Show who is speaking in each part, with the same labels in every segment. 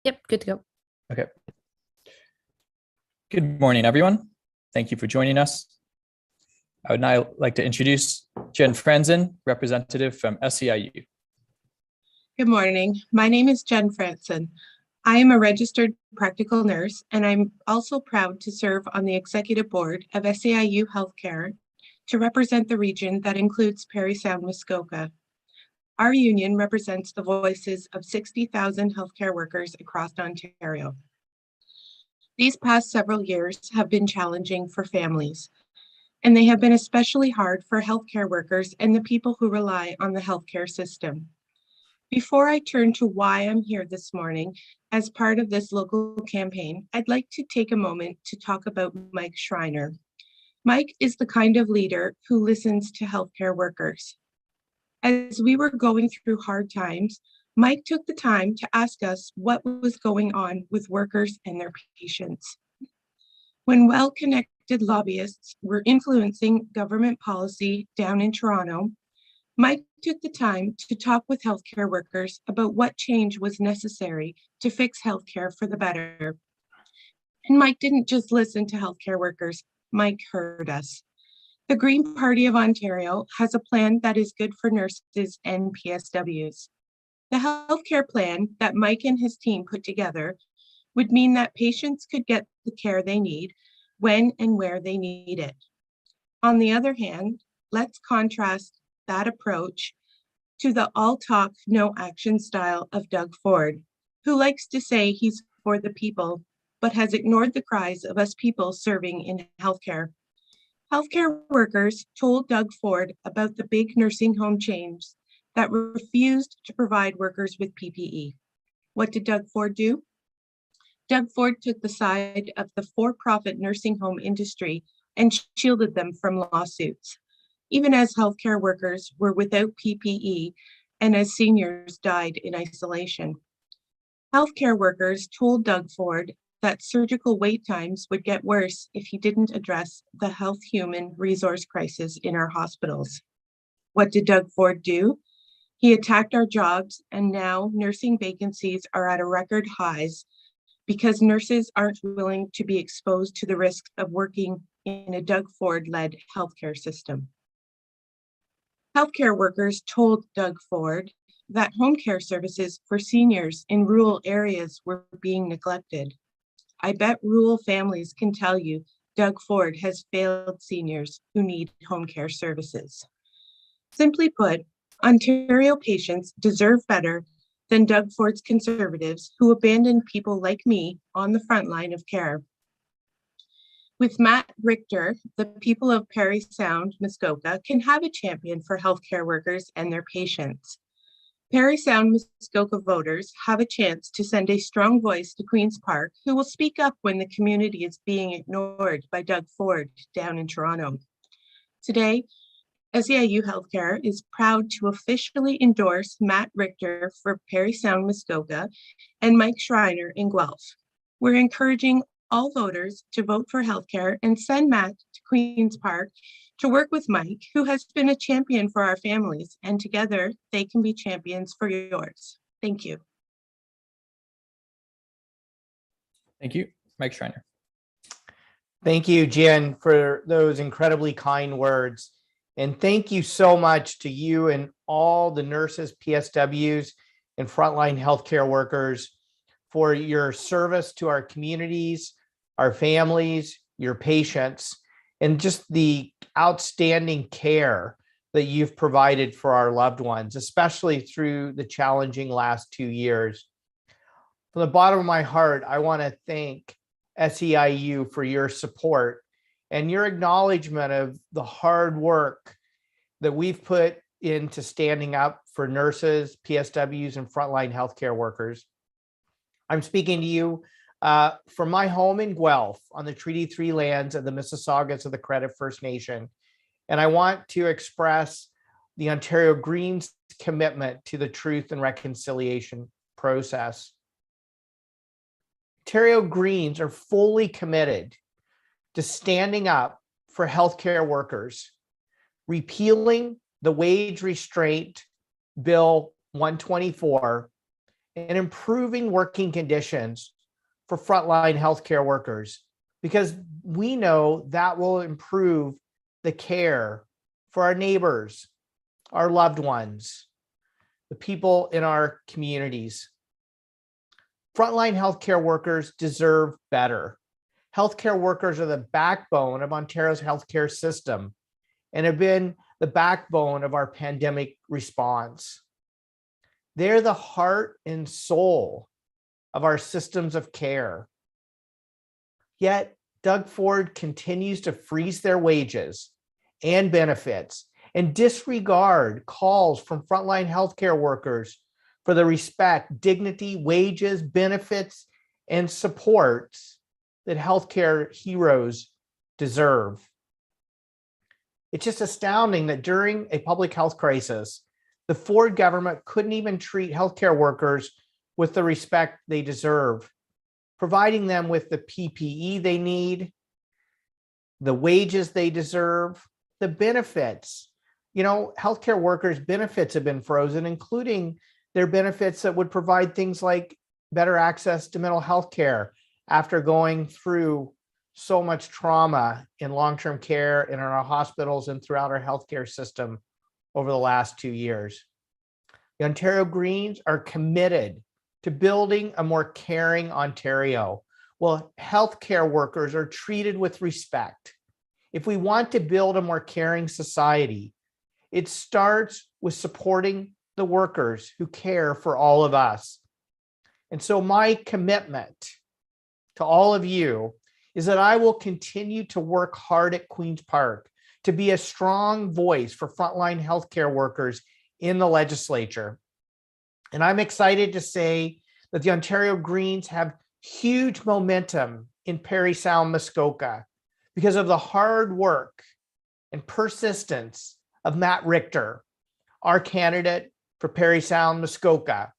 Speaker 1: Yep, good to go.
Speaker 2: Okay. Good morning, everyone. Thank you for joining us. I would now like to introduce Jen Franson, representative from SEIU.
Speaker 3: Good morning. My name is Jen Franson. I am a registered practical nurse, and I'm also proud to serve on the executive board of SEIU Healthcare to represent the region that includes Parry, Sound-Muskoka. Our union represents the voices of 60,000 healthcare workers across Ontario. These past several years have been challenging for families, and they have been especially hard for healthcare workers and the people who rely on the healthcare system. Before I turn to why I'm here this morning as part of this local campaign, I'd like to take a moment to talk about Mike Schreiner. Mike is the kind of leader who listens to healthcare workers. As we were going through hard times, Mike took the time to ask us what was going on with workers and their patients. When well-connected lobbyists were influencing government policy down in Toronto, Mike took the time to talk with healthcare workers about what change was necessary to fix healthcare for the better. And Mike didn't just listen to healthcare workers, Mike heard us. The Green Party of Ontario has a plan that is good for nurses and PSWs. The healthcare plan that Mike and his team put together would mean that patients could get the care they need when and where they need it. On the other hand, let's contrast that approach to the all talk, no action style of Doug Ford, who likes to say he's for the people, but has ignored the cries of us people serving in healthcare. Healthcare workers told Doug Ford about the big nursing home chains that refused to provide workers with PPE. What did Doug Ford do? Doug Ford took the side of the for-profit nursing home industry and shielded them from lawsuits, even as healthcare workers were without PPE and as seniors died in isolation. Healthcare workers told Doug Ford that surgical wait times would get worse if he didn't address the health human resource crisis in our hospitals. What did Doug Ford do? He attacked our jobs, and now nursing vacancies are at a record highs because nurses aren't willing to be exposed to the risks of working in a Doug Ford-led healthcare system. Healthcare workers told Doug Ford that home care services for seniors in rural areas were being neglected. I bet rural families can tell you Doug Ford has failed seniors who need home care services. Simply put, Ontario patients deserve better than Doug Ford's conservatives who abandon people like me on the front line of care. With Matt Richter, the people of Parry Sound-Muskoka can have a champion for healthcare workers and their patients. Parry Sound-Muskoka voters have a chance to send a strong voice to Queen's Park, who will speak up when the community is being ignored by Doug Ford down in Toronto. Today, SEIU Healthcare is proud to officially endorse Matt Richter for Parry Sound-Muskoka and Mike Schreiner in Guelph. We're encouraging all voters to vote for healthcare and send Matt to Queen's Park to work with Mike, who has been a champion for our families, and together they can be champions for yours. Thank you.
Speaker 2: Thank you, Mike Schreiner.
Speaker 4: Thank you, Jen, for those incredibly kind words. And thank you so much to you and all the nurses, PSWs, and frontline healthcare workers for your service to our communities, our families, your patients, and just the outstanding care that you've provided for our loved ones, especially through the challenging last 2 years. From the bottom of my heart, I want to thank SEIU for your support and your acknowledgement of the hard work that we've put into standing up for nurses, PSWs, and frontline healthcare workers. I'm speaking to you from my home in Guelph on the Treaty 3 lands of the Mississaugas of the Credit First Nation. And I want to express the Ontario Greens' commitment to the truth and reconciliation process. Ontario Greens are fully committed to standing up for healthcare workers, repealing the Wage Restraint Bill 124, and improving working conditions for frontline healthcare workers, because we know that will improve the care for our neighbors, our loved ones, the people in our communities. Frontline healthcare workers deserve better. Healthcare workers are the backbone of Ontario's healthcare system and have been the backbone of our pandemic response. They're the heart and soul of our systems of care. Yet, Doug Ford continues to freeze their wages and benefits and disregard calls from frontline healthcare workers for the respect, dignity, wages, benefits, and supports that healthcare heroes deserve. It's just astounding that during a public health crisis, the Ford government couldn't even treat healthcare workers with the respect they deserve, providing them with the PPE they need, the wages they deserve, the benefits. You know, healthcare workers' benefits have been frozen, including their benefits that would provide things like better access to mental health care after going through so much trauma in long-term care in our hospitals and throughout our healthcare system over the last 2 years. The Ontario Greens are committed to building a more caring Ontario. Well, healthcare workers are treated with respect. If we want to build a more caring society, it starts with supporting the workers who care for all of us. And so my commitment to all of you is that I will continue to work hard at Queen's Park to be a strong voice for frontline healthcare workers in the legislature. And I'm excited to say that the Ontario Greens have huge momentum in Parry, Sound-Muskoka because of the hard work and persistence of Matt Richter, our candidate for Parry, Sound-Muskoka,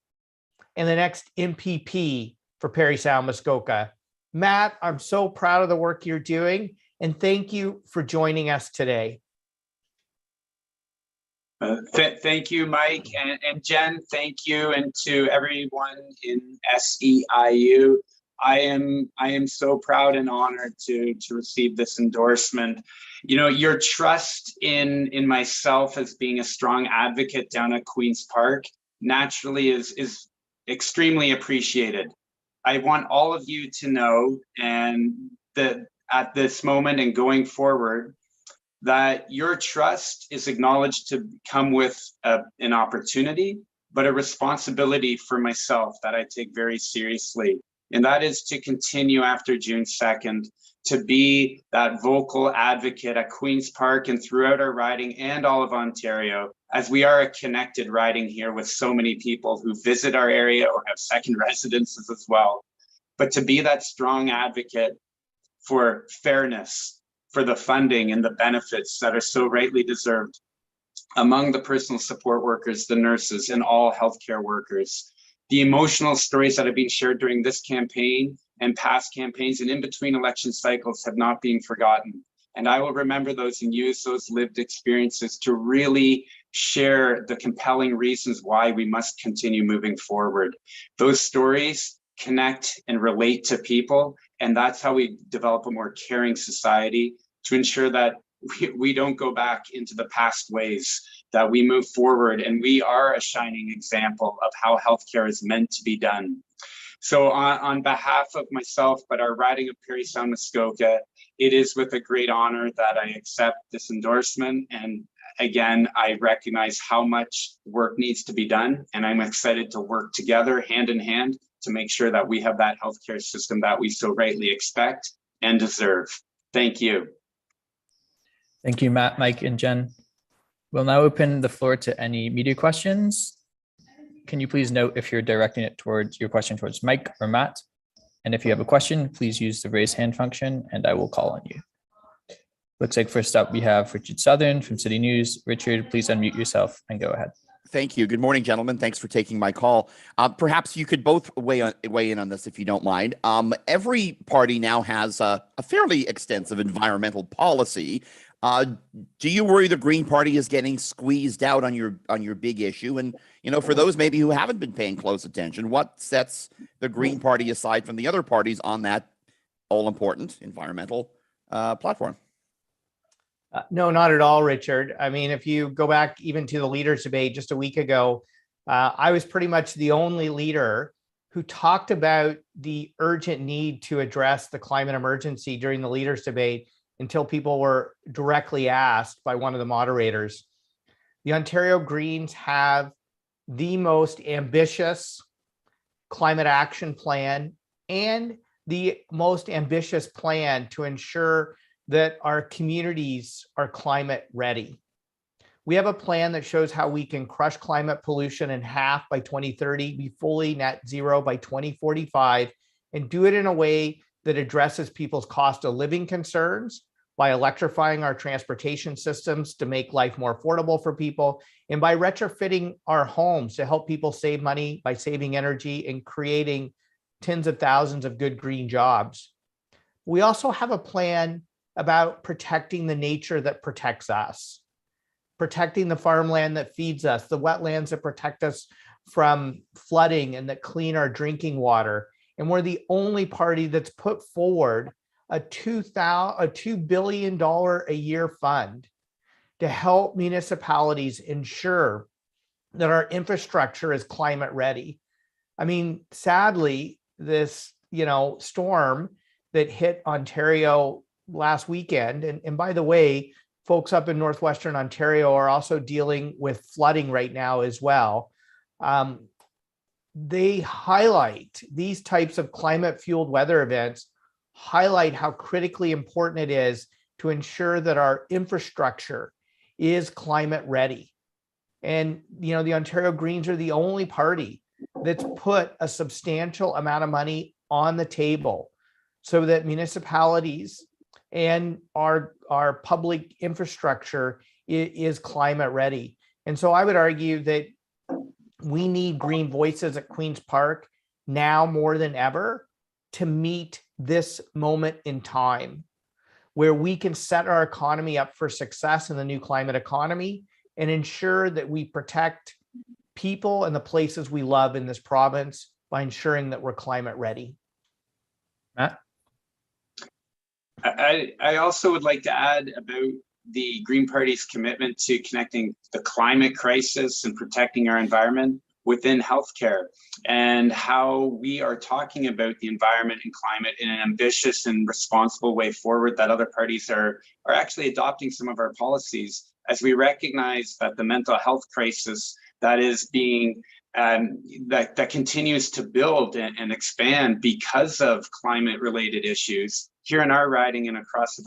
Speaker 4: and the next MPP for Parry, Sound-Muskoka. Matt, I'm so proud of the work you're doing, and thank you for joining us today.
Speaker 1: Thank you, Mike, and Jen, thank you, and to everyone in SEIU. I am so proud and honored to receive this endorsement. You know, your trust in myself as being a strong advocate down at Queen's Park naturally is extremely appreciated. I want all of you to know, and that at this moment and going forward, that your trust is acknowledged to come with an opportunity, but a responsibility for myself that I take very seriously. And that is to continue after June 2nd, to be that vocal advocate at Queen's Park and throughout our riding and all of Ontario, as we are a connected riding here with so many people who visit our area or have second residences as well. But to be that strong advocate for fairness, for the funding and the benefits that are so rightly deserved among the personal support workers, the nurses, and all healthcare workers. The emotional stories that have been shared during this campaign and past campaigns and in between election cycles have not been forgotten. And I will remember those and use those lived experiences to really share the compelling reasons why we must continue moving forward. Those stories connect and relate to people, and that's how we develop a more caring society, to ensure that we don't go back into the past ways, that we move forward, and we are a shining example of how healthcare is meant to be done. So on behalf of myself, but our riding of Parry Sound-Muskoka, it is with a great honor that I accept this endorsement. And again, I recognize how much work needs to be done, and I'm excited to work together hand in hand to make sure that we have that healthcare system that we so rightly expect and deserve. Thank you.
Speaker 2: Thank you, Matt, Mike, and Jen. We'll now open the floor to any media questions. Can you please note if you're directing it towards your question towards Mike or Matt? And if you have a question, please use the raise hand function and I will call on you. Looks like first up we have Richard Southern from City News. Richard, please unmute yourself and go ahead.
Speaker 5: Thank you. Good morning, gentlemen. Thanks for taking my call. Perhaps you could both weigh in on this if you don't mind. Every party now has a fairly extensive environmental policy. Do you worry the Green Party is getting squeezed out on your big issue? And, for those maybe who haven't been paying close attention, what sets the Green Party aside from the other parties on that all-important environmental platform?
Speaker 4: No, not at all, Richard. I mean, if you go back even to the leaders debate just a week ago, I was pretty much the only leader who talked about the urgent need to address the climate emergency during the leaders debate until people were directly asked by one of the moderators. The Ontario Greens have the most ambitious climate action plan and the most ambitious plan to ensure that our communities are climate ready. We have a plan that shows how we can crush climate pollution in half by 2030, be fully net zero by 2045, and do it in a way that addresses people's cost of living concerns by electrifying our transportation systems to make life more affordable for people, and by retrofitting our homes to help people save money by saving energy and creating tens of thousands of good green jobs. We also have a plan about protecting the nature that protects us, protecting the farmland that feeds us, the wetlands that protect us from flooding and that clean our drinking water. And we're the only party that's put forward a $2 billion a year fund to help municipalities ensure that our infrastructure is climate ready. I mean, sadly, this storm that hit Ontario last weekend, and by the way, folks up in northwestern Ontario are also dealing with flooding right now as well. They highlight these types of climate fueled weather events, highlight how critically important it is to ensure that our infrastructure is climate ready. And, the Ontario Greens are the only party that's put a substantial amount of money on the table so that municipalities and our public infrastructure is climate ready. And so I would argue that we need green voices at Queen's Park now more than ever to meet this moment in time where we can set our economy up for success in the new climate economy and ensure that we protect people and the places we love in this province by ensuring that we're climate ready.
Speaker 2: Matt?
Speaker 1: I also would like to add about the Green Party's commitment to connecting the climate crisis and protecting our environment within healthcare, and how we are talking about the environment and climate in an ambitious and responsible way forward, that other parties are actually adopting some of our policies as we recognize that the mental health crisis that is being that continues to build and expand because of climate related issues here in our riding and across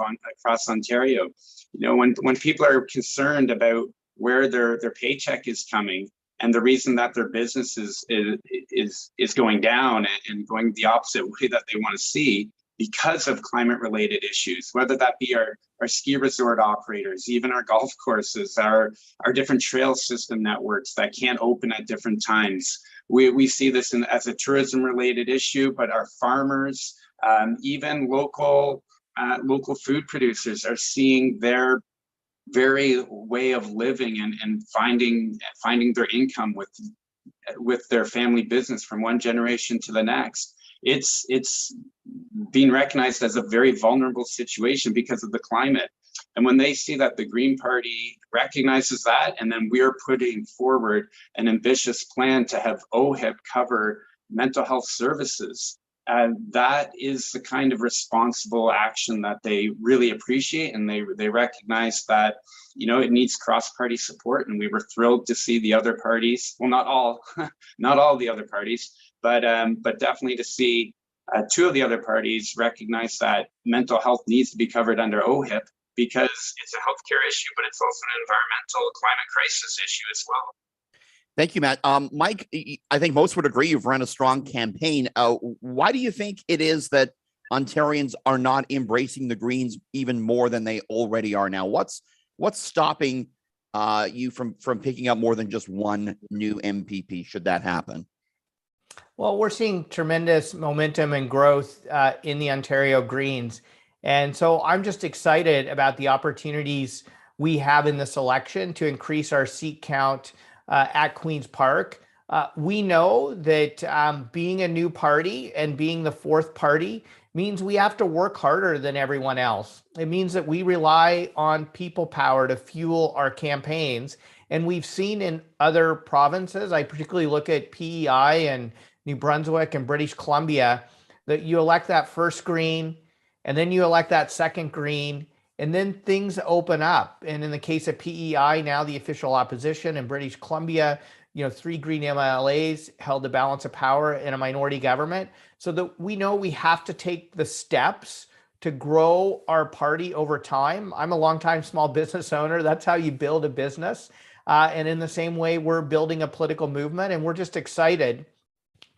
Speaker 1: Ontario. When people are concerned about where their paycheck is coming, and the reason that their business is going down and going the opposite way that they want to see because of climate related issues, whether that be our ski resort operators, even our golf courses, our different trail system networks that can't open at different times. We see this as a tourism related issue, but our farmers, even local food producers are seeing their very way of living and finding their income with their family business from one generation to the next. It's being recognized as a very vulnerable situation because of the climate. And when they see that the Green Party recognizes that, and then we're putting forward an ambitious plan to have OHIP cover mental health services, that is the kind of responsible action that they really appreciate, and they recognize that it needs cross-party support. And we were thrilled to see the other parties, well, not all the other parties, but definitely to see two of the other parties recognize that mental health needs to be covered under OHIP because it's a healthcare issue, but it's also an environmental climate crisis issue as well.
Speaker 5: Thank you, Matt. Mike, I think most would agree you've run a strong campaign. Why do you think it is that Ontarians are not embracing the Greens even more than they already are now? What's stopping you from picking up more than just one new MPP, should that happen?
Speaker 4: Well, we're seeing tremendous momentum and growth in the Ontario Greens. And so I'm just excited about the opportunities we have in this election to increase our seat count at Queen's Park. We know that being a new party and being the fourth party means we have to work harder than everyone else. It means that we rely on people power to fuel our campaigns. And we've seen in other provinces, I particularly look at PEI and New Brunswick and British Columbia, that you elect that first green, and then you elect that second green, and then things open up. And in the case of PEI, now the official opposition, in British Columbia, 3 Green MLAs held the balance of power in a minority government. So that we know we have to take the steps to grow our party over time. I'm a longtime small business owner. That's how you build a business. And in the same way, we're building a political movement, and we're just excited,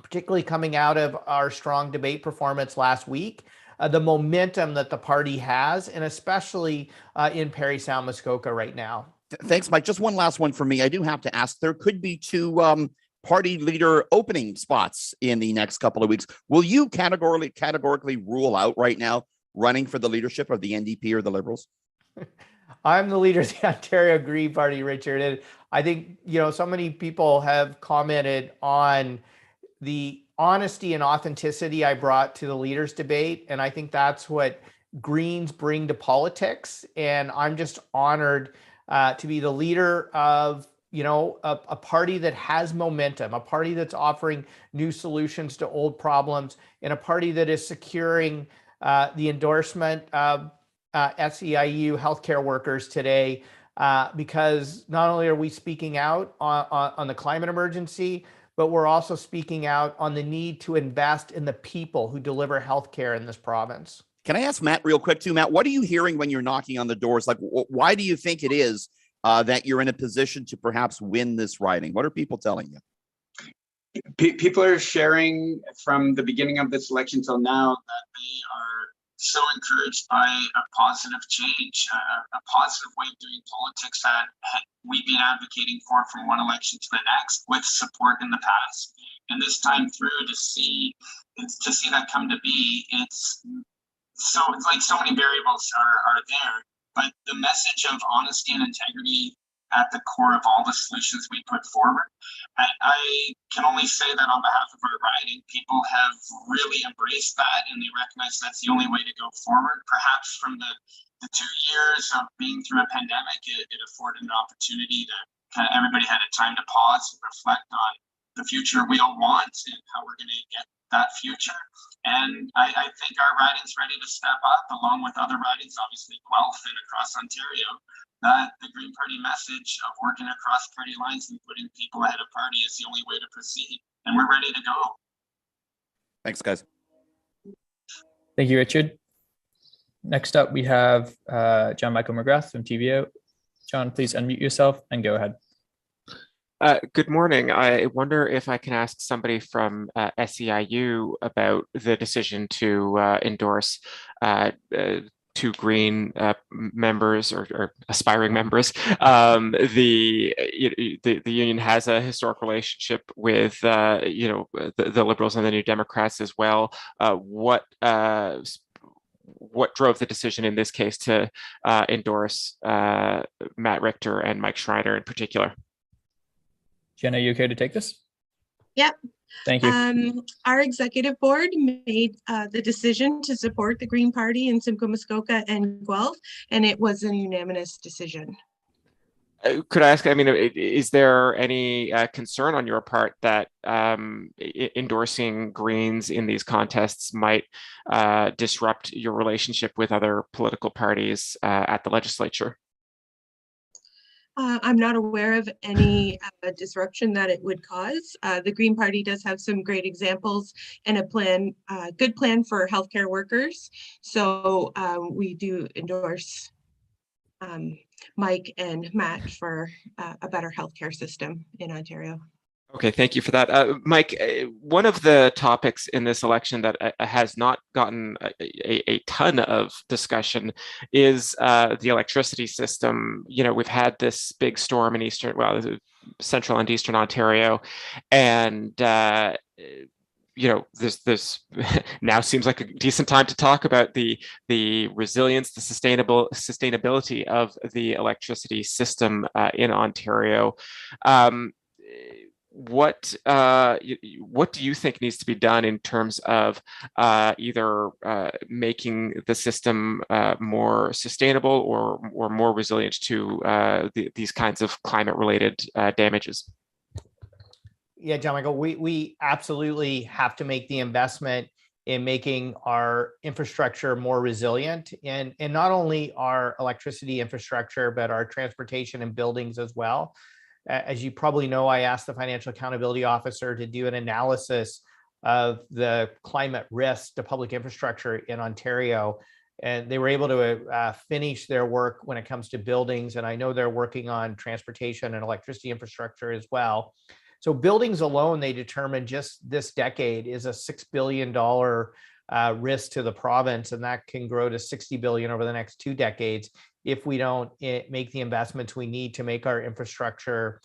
Speaker 4: particularly coming out of our strong debate performance last week, the momentum that the party has, and especially in Parry, Sound-Muskoka right now.
Speaker 5: Thanks, Mike. Just one last one for me. I do have to ask, there could be 2 party leader opening spots in the next couple of weeks. Will you categorically rule out right now running for the leadership of the NDP or the Liberals?
Speaker 4: I'm the leader of the Ontario Green Party, Richard. And I think, so many people have commented on the honesty and authenticity I brought to the leaders debate. And I think that's what Greens bring to politics. And I'm just honored to be the leader of, a party that has momentum, a party that's offering new solutions to old problems, and a party that is securing the endorsement of SEIU healthcare workers today, because not only are we speaking out on the climate emergency, but we're also speaking out on the need to invest in the people who deliver healthcare in this province.
Speaker 5: Can I ask Matt real quick too? Matt, what are you hearing when you're knocking on the doors? Like, why do you think it is that you're in a position to perhaps win this riding? What are people telling you?
Speaker 1: People are sharing from the beginning of this election till now that they are so encouraged by a positive change, a positive way of doing politics that we've been advocating for from one election to the next with support in the past. And this time through, to see that come to be, it's like so many variables are there, but the message of honesty and integrity at the core of all the solutions we put forward. I can only say that on behalf of our riding, people have really embraced that, and they recognize that's the only way to go forward. Perhaps from the 2 years of being through a pandemic, it afforded an opportunity to kind of everybody had a time to pause and reflect on the future we all want and how we're going to get that future. And I think our riding's ready to step up, along with other ridings, obviously Guelph and across Ontario. That the Green Party message of working across party lines and putting people ahead of party is the only way to proceed. And we're ready to go.
Speaker 5: Thanks, guys.
Speaker 2: Thank you, Richard. Next up, we have John Michael McGrath from TVO. John, please unmute yourself and go ahead.
Speaker 6: Good morning. I wonder if I can ask somebody from SEIU about the decision to endorse 2 Green members or aspiring members. The union has a historic relationship with the Liberals and the New Democrats as well. What drove the decision in this case to endorse Matt Richter and Mike Schreiner in particular?
Speaker 2: Jen, are you okay to take this?
Speaker 3: Yep.
Speaker 2: Thank you.
Speaker 3: Our executive board made the decision to support the Green Party in Simcoe, Muskoka, and Guelph, and it was a unanimous decision.
Speaker 6: Could I ask, is there any concern on your part that endorsing Greens in these contests might disrupt your relationship with other political parties at the legislature?
Speaker 3: I'm not aware of any disruption that it would cause. The Green Party does have some great examples and a plan, good plan for healthcare workers. So we do endorse Mike and Matt for a better healthcare system in Ontario.
Speaker 6: Okay, thank you for that. Mike, one of the topics in this election that has not gotten a ton of discussion is the electricity system. We've had this big storm in central and eastern Ontario, and this now seems like a decent time to talk about the resilience, the sustainability of the electricity system in Ontario. What do you think needs to be done in terms of either making the system more sustainable or more resilient to these kinds of climate-related damages?
Speaker 4: Yeah, John Michael, we absolutely have to make the investment in making our infrastructure more resilient, and not only our electricity infrastructure, but our transportation and buildings as well. As you probably know, I asked the Financial Accountability Officer to do an analysis of the climate risk to public infrastructure in Ontario, and they were able to finish their work when it comes to buildings, and I know they're working on transportation and electricity infrastructure as well. So buildings alone, they determined just this decade is a $6 billion risk to the province, and that can grow to $60 billion over the next 2 decades if we don't make the investments we need to make our infrastructure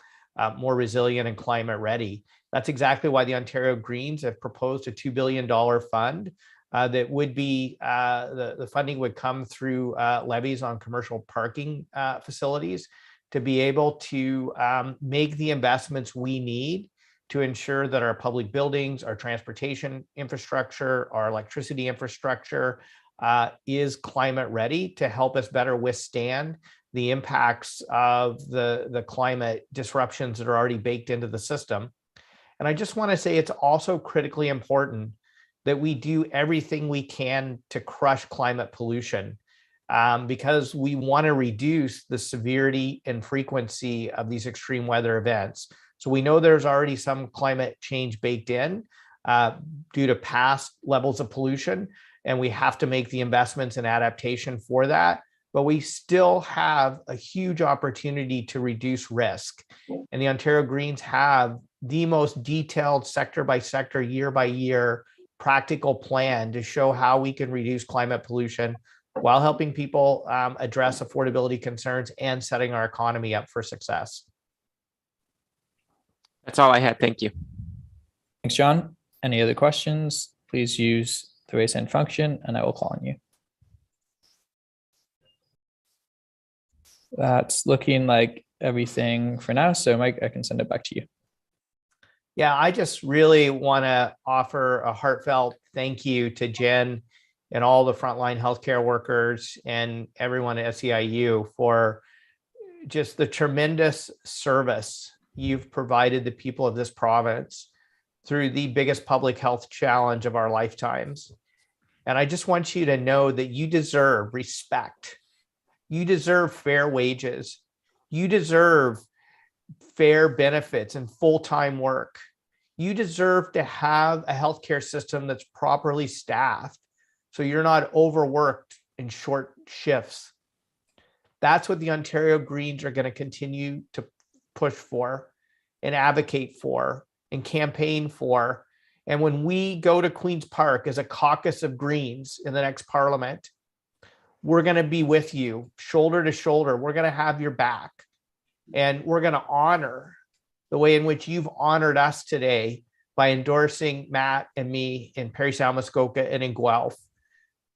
Speaker 4: more resilient and climate ready. That's exactly why the Ontario Greens have proposed a $2 billion fund that would be, the funding would come through levies on commercial parking facilities to be able to make the investments we need to ensure that our public buildings, our transportation infrastructure, our electricity infrastructure is climate ready to help us better withstand the impacts of the climate disruptions that are already baked into the system. And I just want to say it's also critically important that we do everything we can to crush climate pollution, because we want to reduce the severity and frequency of these extreme weather events. So we know there's already some climate change baked in due to past levels of pollution, and we have to make the investments and adaptation for that. But we still have a huge opportunity to reduce risk. And the Ontario Greens have the most detailed sector by sector, year by year, practical plan to show how we can reduce climate pollution while helping people address affordability concerns and setting our economy up for success.
Speaker 6: That's all I had. Thank you.
Speaker 2: Thanks, John. Any other questions? Please use the raise hand function and I will call on you. That's looking like everything for now. So Mike, I can send it back to you.
Speaker 4: Yeah, I just really want to offer a heartfelt thank you to Jen and all the frontline healthcare workers and everyone at SEIU for just the tremendous service you've provided the people of this province through the biggest public health challenge of our lifetimes. And I just want you to know that you deserve respect. You deserve fair wages. You deserve fair benefits and full-time work. You deserve to have a healthcare system that's properly staffed, so you're not overworked in short shifts. That's what the Ontario Greens are going to continue to push for and advocate for and campaign for. And when we go to Queen's Park as a caucus of Greens in the next Parliament, we're going to be with you shoulder to shoulder. We're going to have your back, and we're going to honor the way in which you've honored us today by endorsing Matt and me in Parry, Sound-Muskoka, and in Guelph.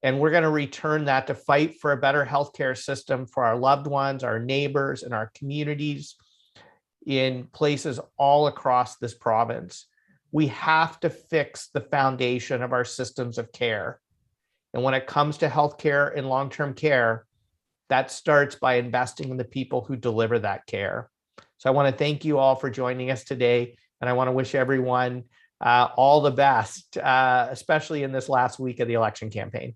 Speaker 4: And we're going to return that to fight for a better healthcare system for our loved ones, our neighbors, and our communities in places all across this province. We have to fix the foundation of our systems of care. And when it comes to healthcare and long-term care, that starts by investing in the people who deliver that care. So I want to thank you all for joining us today. And I want to wish everyone all the best, especially in this last week of the election campaign.